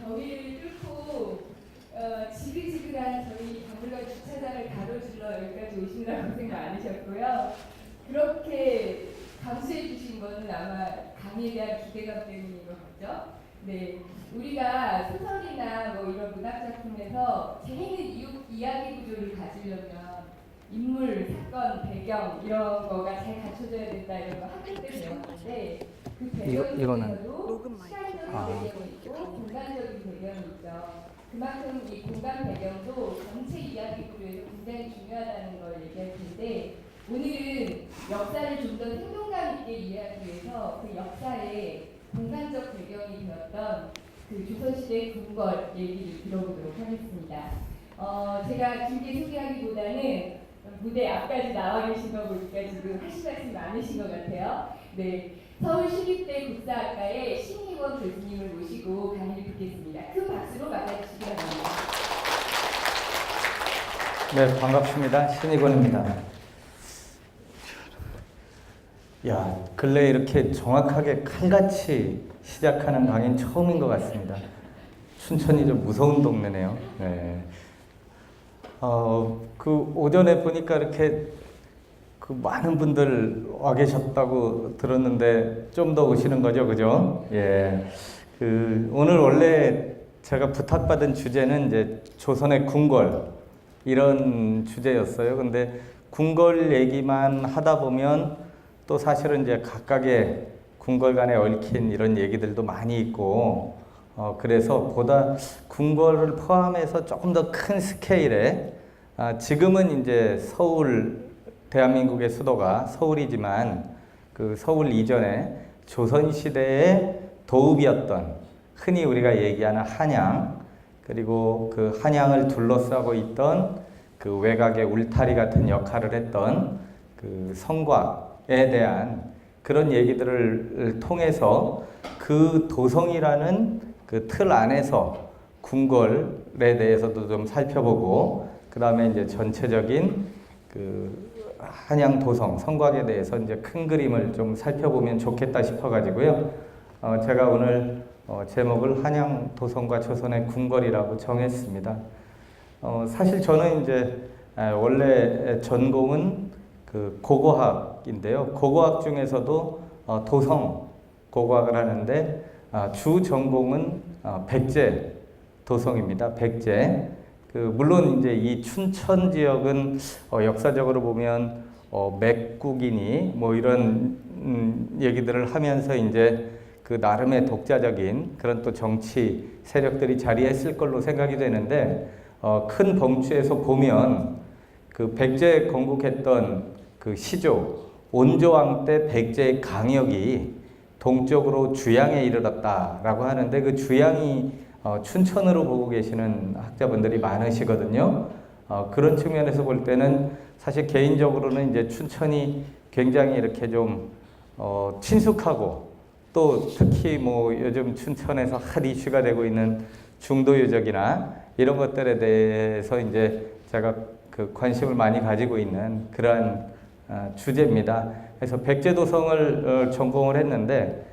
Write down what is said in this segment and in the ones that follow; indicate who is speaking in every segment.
Speaker 1: 더위를 뚫고 지글지글한 저희 박물관 주차장을 가로질러 여기까지 오시느라고 고생 많으셨고요. 그렇게 감수해 주신 거는 아마 강의에 대한 기대감 때문인 것 같죠? 네, 우리가 소설이나 뭐 이런 문학 작품에서 재미있는 이야기 구조를 가지려면 인물, 사건, 배경 이런 거가 잘 갖춰져야 된다 이런 거 학교 때 배웠는데 그 배경 중에서도 시간적인 배경이 있고 공간적인 배경이 있죠. 그만큼 이 공간 배경도 전체 이야기 구조에서 굉장히 중요하다는 걸 얘기할 텐데 오늘은 역사를 좀 더 생동감 있게 이해하기 위해서 그 역사의 공간적 배경이 되었던 그 조선시대 궁궐 얘기를 들어보도록 하겠습니다. 제가 길게 소개하기보다는 무대 앞까지 나와 계신 거 보니까 지금 하실 말씀이 많으신 것 같아요. 네, 서울시립대 국사학과의 신희원 교수님을 모시고 강의를 듣겠습니다. 큰 박수로 맞아주시기 바랍니다.
Speaker 2: 네, 반갑습니다. 신희권입니다. 야, 근래 이렇게 정확하게 칼같이 시작하는 강의는 처음인 것 같습니다. 춘천이 좀 무서운 동네네요. 네. 그 오전에 보니까 이렇게 그 많은 분들 와 계셨다고 들었는데 좀 더 오시는 거죠, 그죠? 예. 오늘 원래 제가 부탁받은 주제는 이제 조선의 궁궐 이런 주제였어요. 근데 궁궐 얘기만 하다 보면 또 사실은 이제 각각의 궁궐 간에 얽힌 이런 얘기들도 많이 있고, 그래서 보다 궁궐을 포함해서 조금 더 큰 스케일의, 지금은 이제 서울, 대한민국의 수도가 서울이지만 그 서울 이전에 조선시대의 도읍이었던 흔히 우리가 얘기하는 한양, 그리고 그 한양을 둘러싸고 있던 그 외곽의 울타리 같은 역할을 했던 그 성곽에 대한 그런 얘기들을 통해서 그 도성이라는 그 틀 안에서 궁궐에 대해서도 좀 살펴보고, 그 다음에 이제 전체적인 그 한양 도성, 성곽에 대해서 이제 큰 그림을 좀 살펴보면 좋겠다 싶어가지고요. 제가 오늘 제목을 한양 도성과 조선의 궁궐이라고 정했습니다. 사실 저는 이제 원래 전공은 그 고고학인데요. 고고학 중에서도 도성 고고학을 하는데 주 전공은 백제 도성입니다. 백제. 물론 이제 이 춘천 지역은 역사적으로 보면 맥국이니 뭐 이런 얘기들을 하면서 이제 그 나름의 독자적인 그런 또 정치 세력들이 자리했을 걸로 생각이 되는데, 큰 범주에서 보면 그 백제 건국했던 그 시조 온조왕 때 백제의 강역이 동쪽으로 주양에 이르렀다라고 하는데, 그 주양이 춘천으로 보고 계시는 학자분들이 많으시거든요. 그런 측면에서 볼 때는 사실 개인적으로는 이제 춘천이 굉장히 이렇게 좀 친숙하고, 또 특히 뭐 요즘 춘천에서 핫 이슈가 되고 있는 중도 유적이나 이런 것들에 대해서 이제 제가 그 관심을 많이 가지고 있는 그러한 주제입니다. 그래서 백제도성을 전공을 했는데,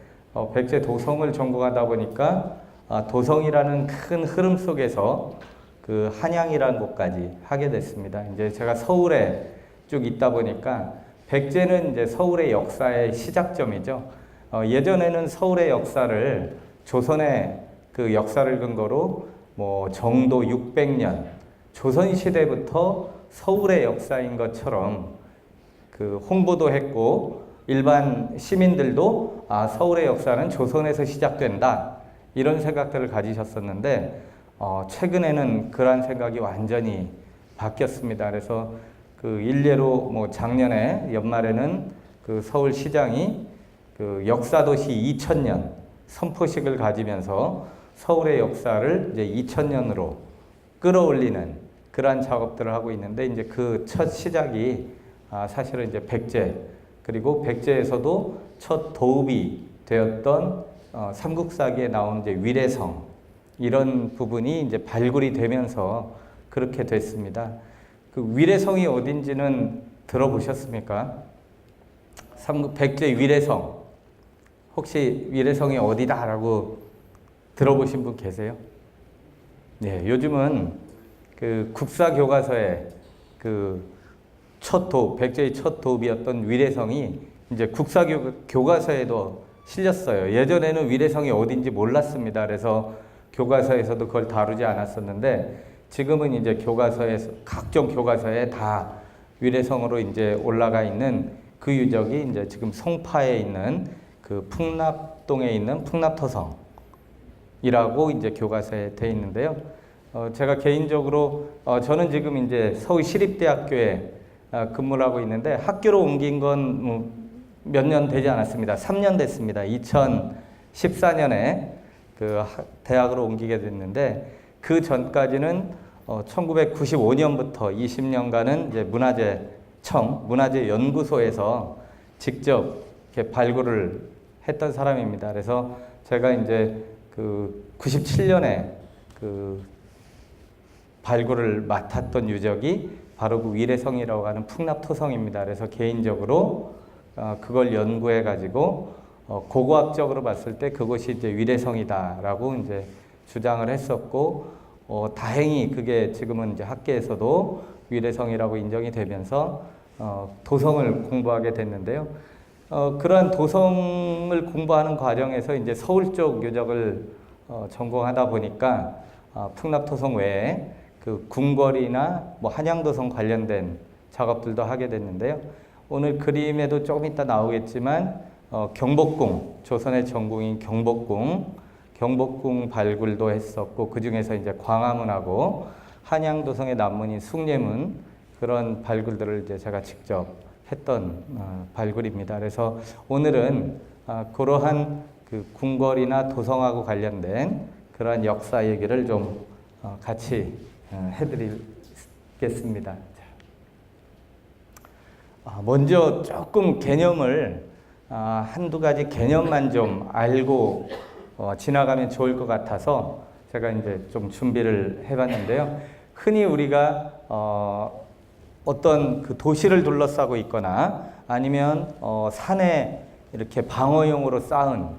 Speaker 2: 백제도성을 전공하다 보니까 도성이라는 큰 흐름 속에서 그 한양이라는 곳까지 하게 됐습니다. 이제 제가 서울에 쭉 있다 보니까 백제는 이제 서울의 역사의 시작점이죠. 예전에는 서울의 역사를 조선의 그 역사를 근거로 뭐 정도 600년 조선시대부터 서울의 역사인 것처럼 그 홍보도 했고, 일반 시민들도 서울의 역사는 조선에서 시작된다 이런 생각들을 가지셨었는데, 최근에는 그러한 생각이 완전히 바뀌었습니다. 그래서 그 일례로 뭐 작년에 연말에는 그 서울시장이 그 역사도시 2000년 선포식을 가지면서 서울의 역사를 이제 2000년으로 끌어올리는 그러한 작업들을 하고 있는데, 이제 그 첫 시작이 사실은 이제 백제, 그리고 백제에서도 첫 도읍이 되었던 삼국사기에 나온 이제 위례성, 이런 부분이 이제 발굴이 되면서 그렇게 됐습니다. 그 위례성이 어딘지는 들어보셨습니까? 백제 위례성. 혹시 위례성이 어디다라고 들어보신 분 계세요? 네, 요즘은 그 국사 교과서에 그 첫 도읍, 백제의 첫 도읍이었던 위례성이 이제 국사 교과서에도 실렸어요. 예전에는 위례성이 어딘지 몰랐습니다. 그래서 교과서에서도 그걸 다루지 않았었는데 지금은 이제 교과서에서 각종 교과서에 다 위례성으로 이제 올라가 있는 그 유적이 이제 지금 송파에 있는 그 풍납동에 있는 풍납터성이라고 이제 교과서에 돼 있는데요. 제가 개인적으로 저는 지금 이제 서울시립대학교에 근무를 하고 있는데 학교로 옮긴 건 몇 년 되지 않았습니다. 3년 됐습니다. 2014년에 그 대학으로 옮기게 됐는데 그 전까지는 1995년부터 20년간은 이제 문화재연구소에서 직접 이렇게 발굴을 했던 사람입니다. 그래서 제가 이제 그 97년에 그 발굴을 맡았던 유적이 바로 그 위례성이라고 하는 풍납토성입니다. 그래서 개인적으로 그걸 연구해 가지고 고고학적으로 봤을 때 그것이 이제 위례성이다라고 이제 주장을 했었고 다행히 그게 지금은 이제 학계에서도 위례성이라고 인정이 되면서 도성을 공부하게 됐는데요. 그러한 도성을 공부하는 과정에서 이제 서울 쪽 유적을 전공하다 보니까 풍납토성 외에 그 궁궐이나 뭐 한양도성 관련된 작업들도 하게 됐는데요. 오늘 그림에도 조금 이따 나오겠지만 경복궁, 조선의 전궁인 경복궁 발굴도 했었고 그 중에서 이제 광화문하고 한양도성의 남문인 숭례문 그런 발굴들을 이제 제가 직접 했던 발굴입니다. 그래서 오늘은 그러한 그 궁궐이나 도성하고 관련된 그러한 역사 얘기를 좀 같이 해드리겠습니다. 먼저 조금 개념을 한두 가지 개념만 좀 알고 지나가면 좋을 것 같아서 제가 이제 좀 준비를 해봤는데요. 흔히 우리가 어떤 그 도시를 둘러싸고 있거나 아니면 산에 이렇게 방어용으로 쌓은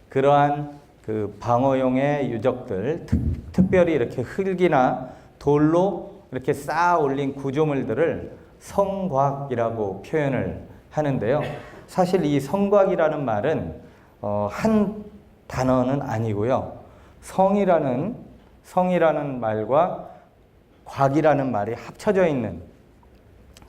Speaker 2: 그러한 그 방어용의 유적들, 특별히 이렇게 흙이나 돌로 이렇게 쌓아 올린 구조물들을 성곽이라고 표현을 하는데요. 사실 이 성곽이라는 말은 한 단어는 아니고요. 성이라는 말과 곽이라는 말이 합쳐져 있는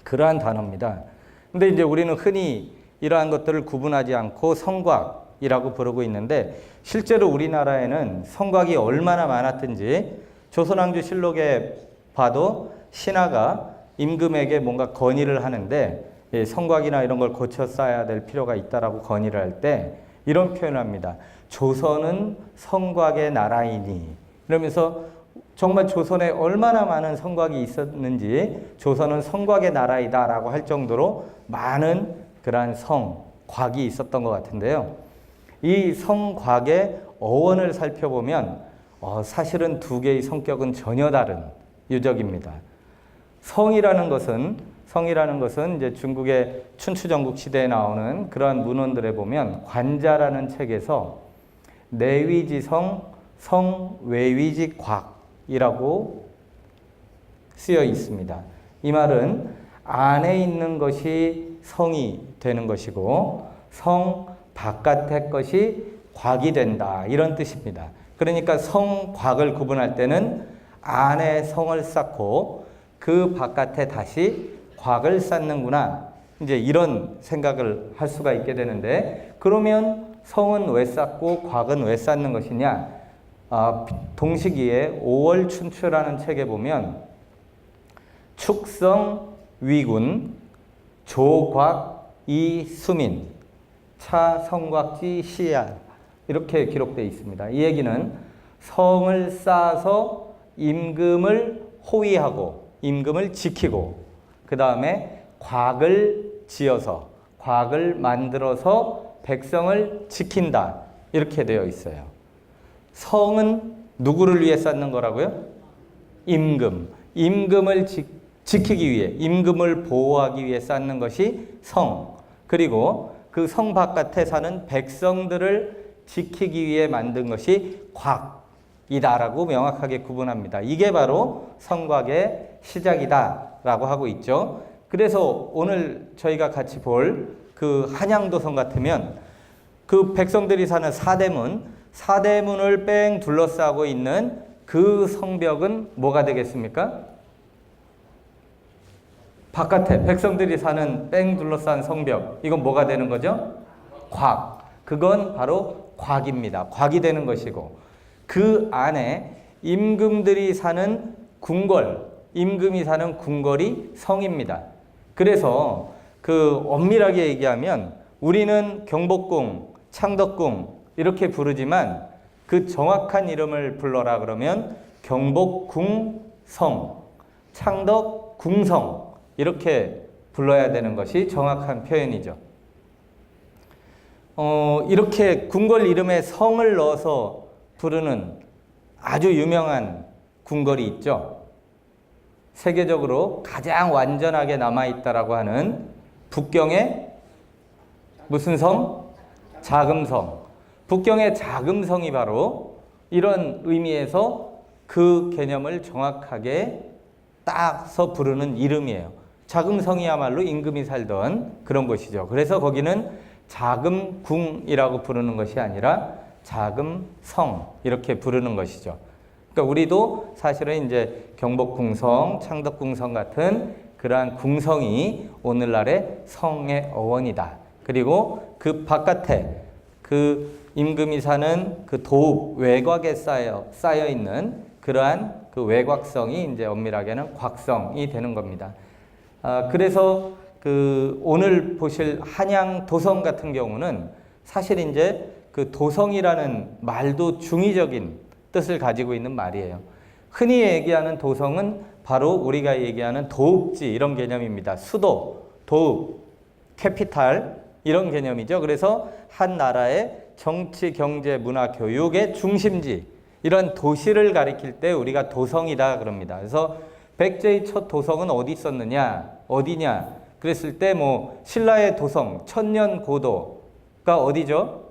Speaker 2: 그러한 단어입니다. 근데 이제 우리는 흔히 이러한 것들을 구분하지 않고 성곽이라고 부르고 있는데 실제로 우리나라에는 성곽이 얼마나 많았든지 조선왕조실록에 봐도 신하가 임금에게 뭔가 건의를 하는데 성곽이나 이런 걸 고쳐 쌓아야 될 필요가 있다라고 건의를 할 때 이런 표현을 합니다. 조선은 성곽의 나라이니 이러면서 정말 조선에 얼마나 많은 성곽이 있었는지 조선은 성곽의 나라이다라고 할 정도로 많은 그러한 성곽이 있었던 것 같은데요. 이 성곽의 어원을 살펴보면 사실은 두 개의 성격은 전혀 다른 유적입니다. 성이라는 것은 이제 중국의 춘추전국 시대에 나오는 그러한 문헌들에 보면 관자라는 책에서 내위지성, 성외위지곽이라고 쓰여 있습니다. 이 말은 안에 있는 것이 성이 되는 것이고 성 바깥의 것이 곽이 된다 이런 뜻입니다. 그러니까 성곽을 구분할 때는 안에 성을 쌓고 그 바깥에 다시 곽을 쌓는구나 이제 이런 생각을 할 수가 있게 되는데 그러면 성은 왜 쌓고 곽은 왜 쌓는 것이냐? 동식이의 5월 춘추라는 책에 보면 축성 위군 조곽 이수민 차 성곽지 시야 이렇게 기록되어 있습니다. 이 얘기는 성을 쌓아서 임금을 호위하고 임금을 지키고 그 다음에 곽을 지어서 곽을 만들어서 백성을 지킨다 이렇게 되어 있어요. 성은 누구를 위해 쌓는 거라고요? 임금을 지키기 위해 임금을 보호하기 위해 쌓는 것이 성 그리고 그 성 바깥에 사는 백성들을 지키기 위해 만든 것이 곽 이다라고 명확하게 구분합니다. 이게 바로 성곽의 시작이다라고 하고 있죠. 그래서 오늘 저희가 같이 볼 그 한양도성 같으면 그 백성들이 사는 사대문을 뺑 둘러싸고 있는 그 성벽은 뭐가 되겠습니까? 바깥에 백성들이 사는 뺑 둘러싼 성벽, 이건 뭐가 되는 거죠? 곽. 그건 바로 곽입니다. 곽이 되는 것이고, 그 안에 임금들이 사는 임금이 사는 궁궐이 성입니다. 그래서 그 엄밀하게 얘기하면 우리는 경복궁, 창덕궁 이렇게 부르지만 그 정확한 이름을 불러라 그러면 경복궁성, 창덕궁성 이렇게 불러야 되는 것이 정확한 표현이죠. 이렇게 궁궐 이름에 성을 넣어서 부르는 아주 유명한 궁궐이 있죠. 세계적으로 가장 완전하게 남아있다라고 하는 북경의 무슨 성? 자금성. 북경의 자금성이 바로 이런 의미에서 그 개념을 정확하게 따서 부르는 이름이에요. 자금성이야말로 임금이 살던 그런 곳이죠. 그래서 거기는 자금궁이라고 부르는 것이 아니라 자금성 이렇게 부르는 것이죠. 그러니까 우리도 사실은 이제 경복궁성, 창덕궁성 같은 그러한 궁성이 오늘날의 성의 어원이다. 그리고 그 바깥에 그 임금이 사는 그 도읍 외곽에 쌓여 있는 그러한 그 외곽성이 이제 엄밀하게는 곽성이 되는 겁니다. 그래서 그 오늘 보실 한양 도성 같은 경우는 사실 이제 그 도성이라는 말도 중의적인 뜻을 가지고 있는 말이에요. 흔히 얘기하는 도성은 바로 우리가 얘기하는 도읍지 이런 개념입니다. 수도, 도읍, 캐피탈 이런 개념이죠. 그래서 한 나라의 정치, 경제, 문화, 교육의 중심지 이런 도시를 가리킬 때 우리가 도성이다 그럽니다. 그래서 백제의 첫 도성은 어디 있었느냐, 어디냐 그랬을 때 뭐 신라의 도성, 천년고도가 어디죠?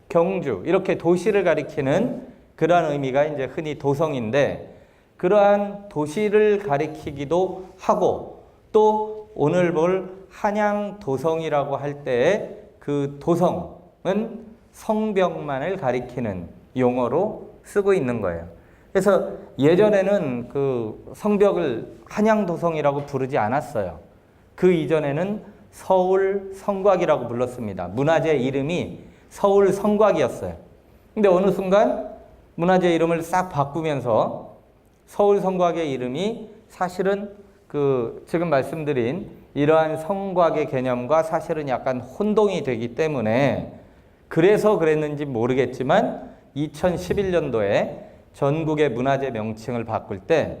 Speaker 2: 경주 이렇게 도시를 가리키는 그러한 의미가 이제 흔히 도성인데 그러한 도시를 가리키기도 하고 또 오늘 볼 한양 도성이라고 할 때 그 도성은 성벽만을 가리키는 용어로 쓰고 있는 거예요. 그래서 예전에는 그 성벽을 한양 도성이라고 부르지 않았어요. 그 이전에는 서울 성곽이라고 불렀습니다. 문화재 이름이 서울 성곽이었어요. 근데 어느 순간 문화재 이름을 싹 바꾸면서 서울 성곽의 이름이 사실은 그 지금 말씀드린 이러한 성곽의 개념과 사실은 약간 혼동이 되기 때문에 그래서 그랬는지 모르겠지만 2011년도에 전국의 문화재 명칭을 바꿀 때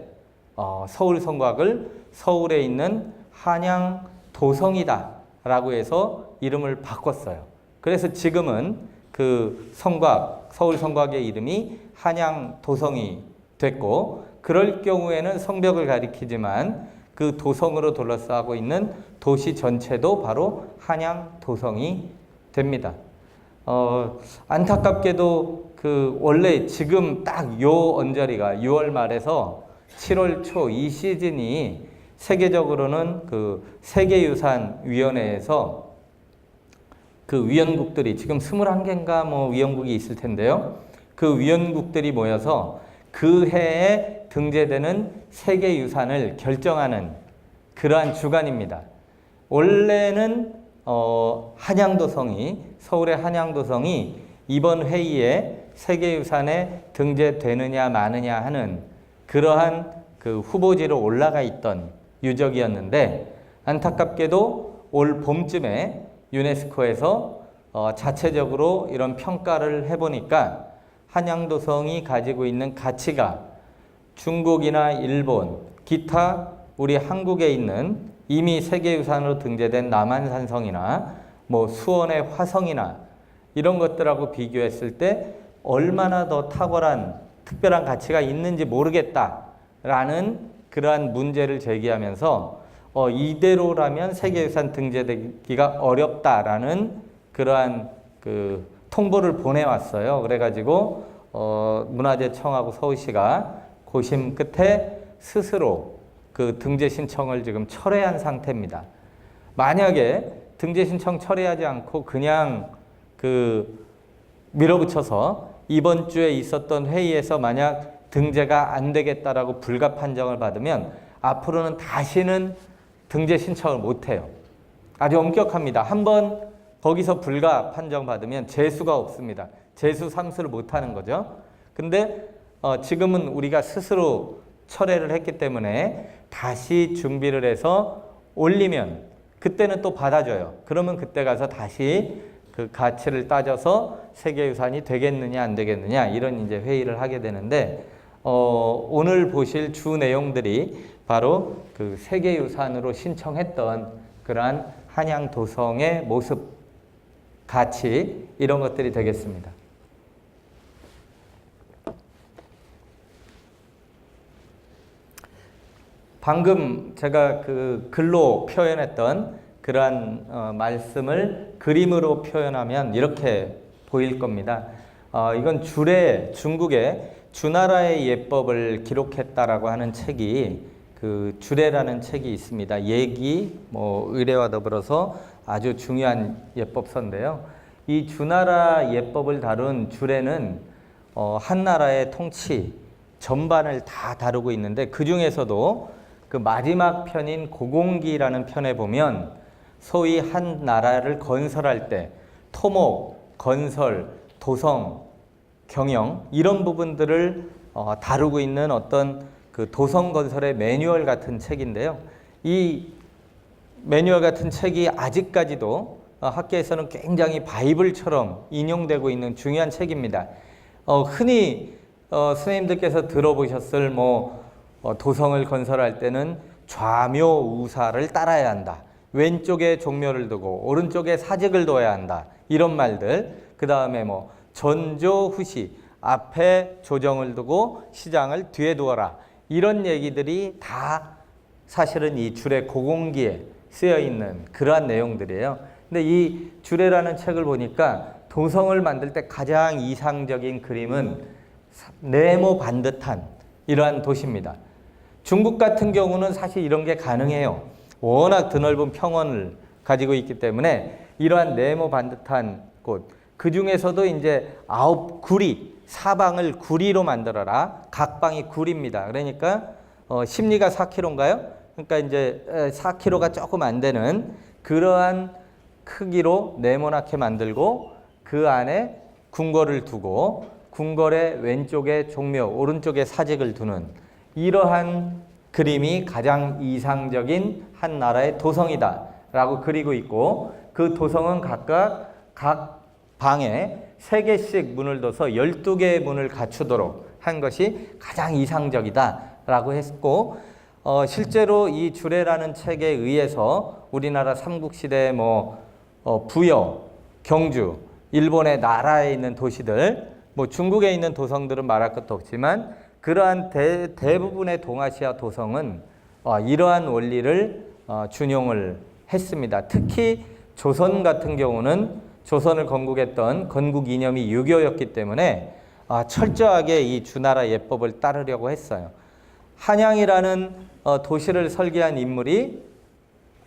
Speaker 2: 서울 성곽을 서울에 있는 한양 도성이다 라고 해서 이름을 바꿨어요. 그래서 지금은 그 성곽, 서울 성곽의 이름이 한양 도성이 됐고 그럴 경우에는 성벽을 가리키지만 그 도성으로 둘러싸고 있는 도시 전체도 바로 한양 도성이 됩니다. 안타깝게도 그 원래 지금 딱 요 언저리가 6월 말에서 7월 초 이 시즌이 세계적으로는 그 세계유산위원회에서 그 위원국들이 지금 21개인가 뭐 위원국이 있을 텐데요. 그 위원국들이 모여서 그 해에 등재되는 세계유산을 결정하는 그러한 주간입니다. 원래는 서울의 한양도성이 이번 회의에 세계유산에 등재되느냐 마느냐 하는 그러한 그 후보지로 올라가 있던 유적이었는데 안타깝게도 올 봄쯤에 유네스코에서 자체적으로 이런 평가를 해보니까 한양도성이 가지고 있는 가치가 중국이나 일본, 기타 우리 한국에 있는 이미 세계유산으로 등재된 남한산성이나 뭐 수원의 화성이나 이런 것들하고 비교했을 때 얼마나 더 탁월한 특별한 가치가 있는지 모르겠다라는 그러한 문제를 제기하면서 이대로라면 세계유산 등재되기가 어렵다라는 그러한 그 통보를 보내왔어요. 그래가지고 문화재청하고 서울시가 고심 끝에 스스로 그 등재 신청을 지금 철회한 상태입니다. 만약에 등재 신청 철회하지 않고 그냥 그 밀어붙여서 이번 주에 있었던 회의에서 만약 등재가 안 되겠다라고 불가 판정을 받으면 앞으로는 다시는 등재 신청을 못 해요. 아주 엄격합니다. 한번 거기서 불가 판정 받으면 재수가 없습니다. 재수 삼수를 못 하는 거죠. 근데 지금은 우리가 스스로 철회를 했기 때문에 다시 준비를 해서 올리면 그때는 또 받아줘요. 그러면 그때 가서 다시 그 가치를 따져서 세계유산이 되겠느냐 안 되겠느냐 이런 이제 회의를 하게 되는데 오늘 보실 주 내용들이 바로 그 세계유산으로 신청했던 그러한 한양 도성의 모습, 가치 이런 것들이 되겠습니다. 방금 제가 그 글로 표현했던 그러한 말씀을 그림으로 표현하면 이렇게 보일 겁니다. 이건 중국의 주나라의 예법을 기록했다라고 하는 책이 그 주례라는 책이 있습니다. 예기, 의례와 더불어서 아주 중요한 예법서인데요. 이 주나라 예법을 다룬 주례는 한 나라의 통치 전반을 다 다루고 있는데 그 중에서도 그 마지막 편인 고공기라는 편에 보면 소위 한 나라를 건설할 때 토목, 건설, 도성, 경영 이런 부분들을 다루고 있는 어떤 그 도성 건설의 매뉴얼 같은 책인데요. 이 매뉴얼 같은 책이 아직까지도 학계에서는 굉장히 바이블처럼 인용되고 있는 중요한 책입니다. 흔히 선생님들께서 들어보셨을 도성을 건설할 때는 좌묘우사를 따라야 한다. 왼쪽에 종묘를 두고 오른쪽에 사직을 둬야 한다. 이런 말들. 그 다음에 전조후시 앞에 조정을 두고 시장을 뒤에 두어라. 이런 얘기들이 다 사실은 이 주례 고공기에 쓰여 있는 그러한 내용들이에요. 근데 이 주례라는 책을 보니까 도성을 만들 때 가장 이상적인 그림은 네모 반듯한 이러한 도시입니다. 중국 같은 경우는 사실 이런 게 가능해요. 워낙 드넓은 평원을 가지고 있기 때문에 이러한 네모 반듯한 곳, 그 중에서도 이제 9구리, 사방을 구리로 만들어라. 각 방이 구리입니다. 그러니까 심리가 4km인가요? 그러니까 이제 4km가 조금 안 되는 그러한 크기로 네모나게 만들고 그 안에 궁궐을 두고 궁궐의 왼쪽에 종묘, 오른쪽에 사직을 두는 이러한 그림이 가장 이상적인 한 나라의 도성이다 라고 그리고 있고 그 도성은 각각 각 방에 3개씩 문을 둬서 12개의 문을 갖추도록 한 것이 가장 이상적이다 라고 했고 실제로 이 주례라는 책에 의해서 우리나라 삼국시대 부여, 경주, 일본의 나라에 있는 도시들 중국에 있는 도성들은 말할 것도 없지만 그러한 대부분의 동아시아 도성은 이러한 원리를 준용을 했습니다. 특히 조선 같은 경우는 조선을 건국했던 건국 이념이 유교였기 때문에 철저하게 이 주나라 예법을 따르려고 했어요. 한양이라는 도시를 설계한 인물이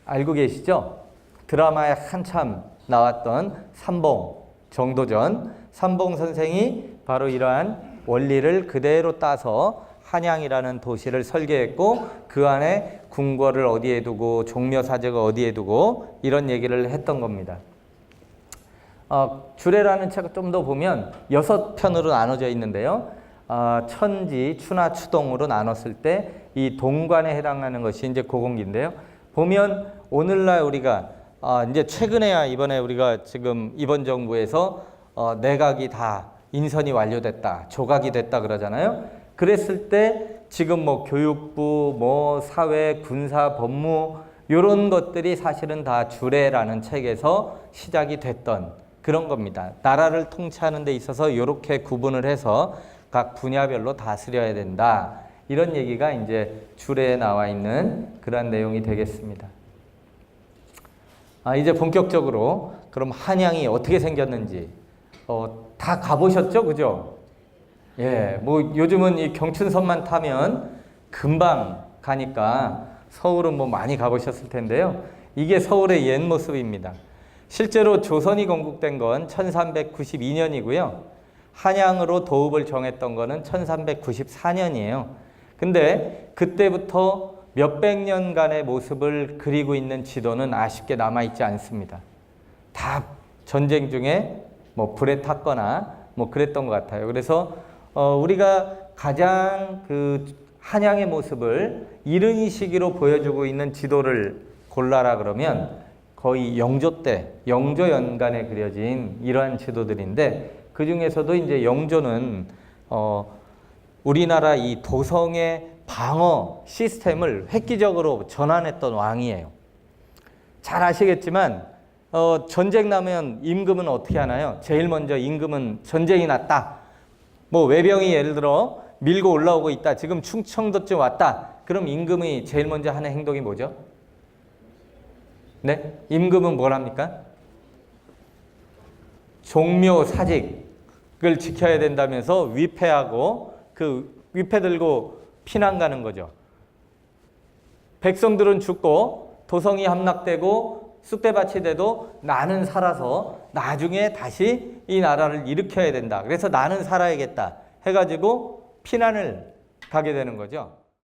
Speaker 2: 알고 계시죠? 드라마에 한참 나왔던 삼봉, 정도전 삼봉 선생이 바로 이러한 원리를 그대로 따서 한양이라는 도시를 설계했고 그 안에 궁궐을 어디에 두고 종묘사직을 어디에 두고 이런 얘기를 했던 겁니다. 주례라는 책을 좀 더 보면 6편으로 나눠져 있는데요. 천지, 추나, 추동으로 나눴을 때 이 동관에 해당하는 것이 이제 고공기인데요. 보면 오늘날 우리가 이제 최근에야 이번에 우리가 지금 이번 정부에서 내각이 다 인선이 완료됐다, 조각이 됐다 그러잖아요. 그랬을 때 지금 교육부, 사회, 군사, 법무 이런 것들이 사실은 다 주례라는 책에서 시작이 됐던 그런 겁니다. 나라를 통치하는 데 있어서 이렇게 구분을 해서 각 분야별로 다스려야 된다. 이런 얘기가 이제 주례에 나와 있는 그런 내용이 되겠습니다. 이제 본격적으로 그럼 한양이 어떻게 생겼는지 다 가보셨죠? 그죠? 예, 뭐 요즘은 이 경춘선만 타면 금방 가니까 서울은 뭐 많이 가보셨을 텐데요. 이게 서울의 옛 모습입니다. 실제로 조선이 건국된 건 1392년이고요. 한양으로 도읍을 정했던 거는 1394년이에요. 근데 그때부터 몇백 년간의 모습을 그리고 있는 지도는 아쉽게 남아있지 않습니다. 다 전쟁 중에 뭐 불에 탔거나 뭐 그랬던 것 같아요. 그래서 우리가 가장 그 한양의 모습을 이른 시기로 보여주고 있는 지도를 골라라 그러면 거의 영조 때, 영조 연간에 그려진 이러한 지도들인데 그 중에서도 이제 영조는 우리나라 이 도성의 방어 시스템을 획기적으로 전환했던 왕이에요. 잘 아시겠지만 전쟁 나면 임금은 어떻게 하나요? 제일 먼저 임금은 전쟁이 났다. 뭐 외병이 예를 들어 밀고 올라오고 있다. 지금 충청도쯤 왔다. 그럼 임금이 제일 먼저 하는 행동이 뭐죠? 네? 임금은 뭘 합니까? 종묘 사직을 지켜야 된다면서 위패하고 그 위패 들고 피난 가는 거죠. 백성들은 죽고 도성이 함락되고 쑥대밭이 돼도 나는 살아서 나중에 다시 이 나라를 일으켜야 된다. 그래서 나는 살아야겠다 해가지고 피난을 가게 되는 거죠.